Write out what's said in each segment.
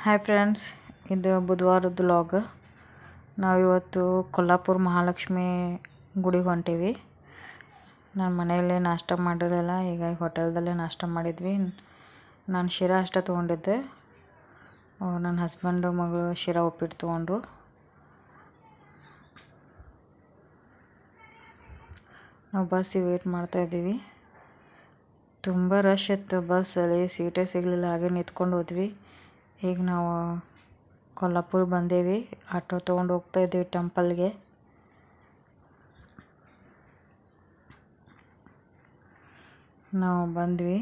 Hi friends, ಇದು ಬುಧವಾರದ vlog. ನಾವಿವತ್ತು ಕೊಲ್ಲಾಪುರ ಮಹಾಲಕ್ಷ್ಮಿ ಗುಡಿಗೆ ಹೊಂಟೀವಿ. ನಾನು ಮನೆಯಲ್ಲೇ ನಾಷ್ಟ ಮಾಡಿರಲಿಲ್ಲ, ಹೀಗಾಗಿ ಹೋಟೆಲ್ದಲ್ಲೇ ನಾಷ್ಟ ಮಾಡಿದ್ವಿ. ನಾನು ಶಿರಾ ಅಷ್ಟೇ ತೊಗೊಂಡಿದ್ದೆ. ನನ್ನ ಹಸ್ಬೆಂಡು ಮಗಳು ಶಿರಾ ಉಪ್ಪಿಟ್ಟು ತೊಗೊಂಡ್ರು. ನಾವು ಬಸ್ಸಿಗೆ ವೇಟ್ ಮಾಡ್ತಾಯಿದ್ದೀವಿ. ತುಂಬ ರಶ್ ಇತ್ತು ಬಸ್ಸಲ್ಲಿ, ಸೀಟೇ ಸಿಗಲಿಲ್ಲ. ಹಾಗೆ ನಿಂತ್ಕೊಂಡು ಹೋದ್ವಿ. ಈಗ ನಾವು ಕೊಲ್ಲಾಪುರ ಬಂದೇವಿ. ಆಟೋ ತೊಗೊಂಡು ಹೋಗ್ತಾಯಿದ್ದೀವಿ ಟೆಂಪಲ್ಗೆ. ನಾವು ಬಂದ್ವಿ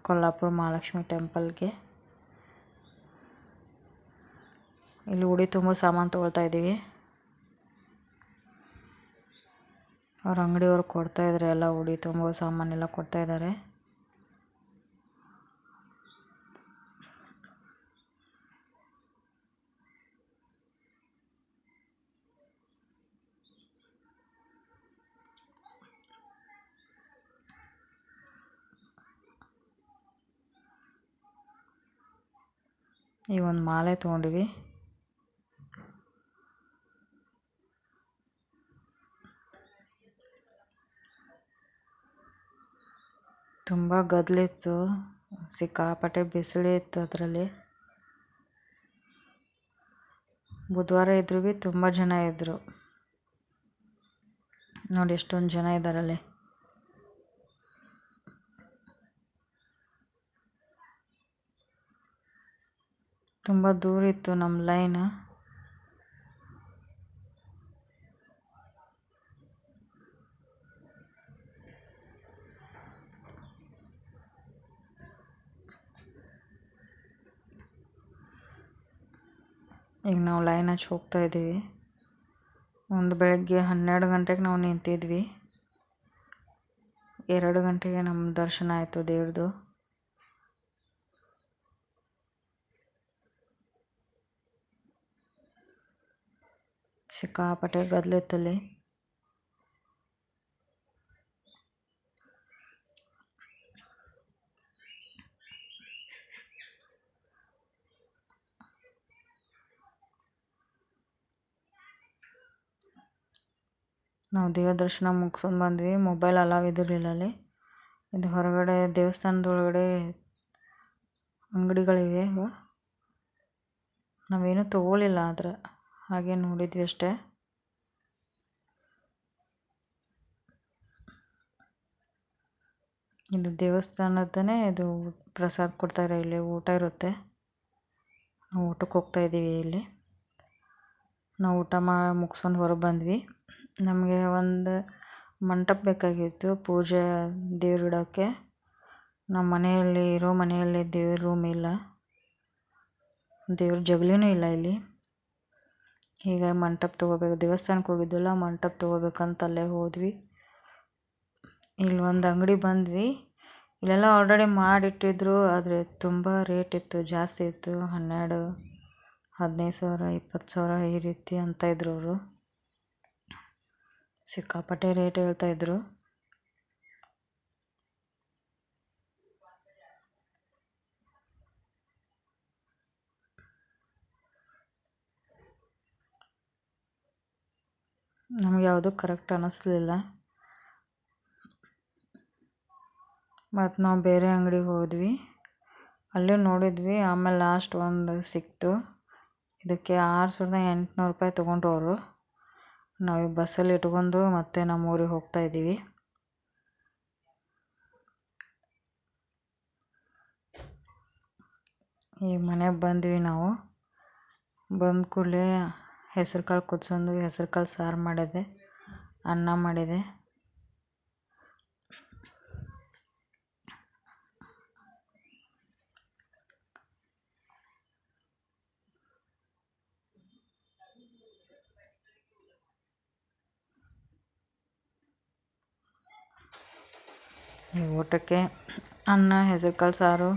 ಕೊಲ್ಲಾಪುರ ಮಹಾಲಕ್ಷ್ಮಿ ಟೆಂಪಲ್ಗೆ. ಇಲ್ಲಿ ಉಡಿ ತುಂಬ ಸಾಮಾನು ತೊಗೊಳ್ತಾ ಇದ್ದೀವಿ. ಅವ್ರ ಅಂಗಡಿಯವ್ರು ಕೊಡ್ತಾಯಿದ್ದಾರೆ, ಎಲ್ಲ ಉಡಿ ತುಂಬ ಸಾಮಾನೆಲ್ಲ ಕೊಡ್ತಾಯಿದ್ದಾರೆ. ಈಗ ಒಂದು ಮಾಲೆ ತೊಗೊಂಡಿವಿ. ತುಂಬ ಗದ್ದಲಿತ್ತು, ಸಿಕ್ಕಾಪಟ್ಟೆ ಬಿಸಿಲು ಇತ್ತು ಅದರಲ್ಲಿ. ಬುಧವಾರ ಇದ್ರೂ ಭೀ ತುಂಬ ಜನ ಇದ್ದರು. ನೋಡಿ ಎಷ್ಟೊಂದು ಜನ ಇದ್ದಾರಲ್ಲಿ. ತುಂಬ ದೂರ ಇತ್ತು ನಮ್ಮ ಲೈನ್. ಈಗ ನಾವು ಲೈನ್ ಹಚ್ಚಿ ಹೋಗ್ತಾ ಇದ್ದೀವಿ. ಬೆಳಗ್ಗೆ 12 ಗಂಟೆಗೆ ನಾವು ನಿಂತಿದ್ವಿ. 2 ಗಂಟೆಗೆ ನಮ್ಮ ದರ್ಶನ ಆಯಿತು ದೇವ್ರದ್ದು. ಸಿಕ್ಕಾಪಟ್ಟೆ ಗದ್ದಲಿತ್ತಲ್ಲಿ. ನಾವು ದೇವ್ರ ದರ್ಶನ ಮುಗಿಸ್ಕೊಂಡು ಬಂದ್ವಿ. ಮೊಬೈಲ್ ಅಲಾವ್ ಇದ್ದಿರಲಿಲ್ಲ ಅಲ್ಲಿ. ಇದು ಹೊರಗಡೆ ದೇವಸ್ಥಾನದೊಳಗಡೆ ಅಂಗಡಿಗಳಿವೆ. ನಾವೇನೂ ತೊಗೊಳಿಲ್ಲ, ಆದರೆ ಹಾಗೆ ನೋಡಿದ್ವಿ ಅಷ್ಟೇ. ಇದು ದೇವಸ್ಥಾನದನೇ ಇದು ಪ್ರಸಾದ ಕೊಡ್ತಾರೆ. ಇಲ್ಲಿ ಊಟ ಇರುತ್ತೆ. ನಾವು ಊಟಕ್ಕೆ ಹೋಗ್ತಾ ಇದ್ದೀವಿ. ಇಲ್ಲಿ ನಾವು ಊಟ ಮುಗಿಸ್ಕೊಂಡು ಹೊರಗೆ ಬಂದ್ವಿ. ನಮಗೆ ಒಂದು ಮಂಟಪ ಬೇಕಾಗಿತ್ತು ಪೂಜೆ ದೇವ್ರು ಇಡೋಕ್ಕೆ. ನಮ್ಮ ಮನೆಯಲ್ಲಿ ದೇವ್ರ ರೂಮ್ ಇಲ್ಲ, ದೇವ್ರ ಜಗಲಿನೂ ಇಲ್ಲ ಇಲ್ಲಿ. ಹೀಗಾಗಿ ಮಂಟಪ ತೊಗೋಬೇಕು. ದೇವಸ್ಥಾನಕ್ಕೆ ಹೋಗಿದ್ವಲ್ಲ, ಮಂಟಪ ತೊಗೋಬೇಕಂತ ಅಲ್ಲೇ ಹೋದ್ವಿ. ಇಲ್ಲಿ ಒಂದು ಅಂಗಡಿ ಬಂದ್ವಿ. ಇಲ್ಲೆಲ್ಲ ಆಲ್ರೆಡಿ ಮಾಡಿಟ್ಟಿದ್ರು, ಆದರೆ ತುಂಬ ರೇಟ್ ಇತ್ತು, ಜಾಸ್ತಿ ಇತ್ತು. 12,000, 15,000, 20,000 ಈ ರೀತಿ ಅಂತ ಇದ್ರು ಅವರು. ಸಿಕ್ಕಾಪಟ್ಟೆ ರೇಟ್ ಹೇಳ್ತಾಯಿದ್ರು. ನಮ್ಗೆ ಯಾವುದೂ ಕರೆಕ್ಟ್ ಅನ್ನಿಸ್ಲಿಲ್ಲ. ಮತ್ತು ನಾವು ಬೇರೆ ಅಂಗಡಿಗೆ ಹೋದ್ವಿ. ಅಲ್ಲೇ ನೋಡಿದ್ವಿ. ಆಮೇಲೆ ಲಾಸ್ಟ್ ಒಂದು ಸಿಕ್ತು. ಇದಕ್ಕೆ 6,800 ರೂಪಾಯಿ ತೊಗೊಂಡ್ರು ಅವರು. ನಾವು ಈ ಬಸ್ಸಲ್ಲಿ ಇಟ್ಕೊಂಡು ಮತ್ತೆ ನಮ್ಮ ಊರಿಗೆ ಹೋಗ್ತಾ ಇದ್ದೀವಿ. ಈಗ ಮನೆಗೆ ಬಂದ್ವಿ. ನಾವು ಬಂದ ಕೂಡಲೇ ಹೆಸರು ಕಾಳು ಕುದಿಸೋದು, ಹೆಸರು ಕಾಳು ಸಾರು ಮಾಡಿದೆ, ಅನ್ನ ಮಾಡಿದೆ. ಈ ಊಟಕ್ಕೆ ಅನ್ನ, ಹೆಸರು ಕಾಳು ಸಾರು,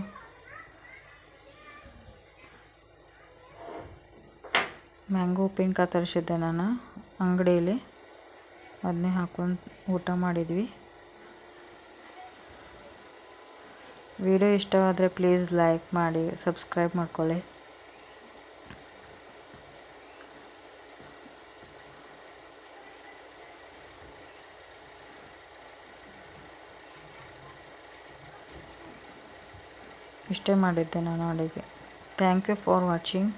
ಮ್ಯಾಂಗೋ ಉಪ್ಪಿನಕಾಯಿ ತರಿಸಿದ್ದೆ ನಾನು ಅಂಗಡಿಯಲ್ಲಿ. ಅದನ್ನೇ ಹಾಕ್ಕೊಂಡು ಊಟ ಮಾಡಿದ್ವಿ. ವಿಡಿಯೋ ಇಷ್ಟವಾದರೆ ಪ್ಲೀಸ್ ಲೈಕ್ ಮಾಡಿ, ಸಬ್ಸ್ಕ್ರೈಬ್ ಮಾಡ್ಕೊಳ್ಳಿ. ಇಷ್ಟೇ ಮಾಡಿದ್ದೆ ನಾನು ಅಡುಗೆ. Thank you for watching.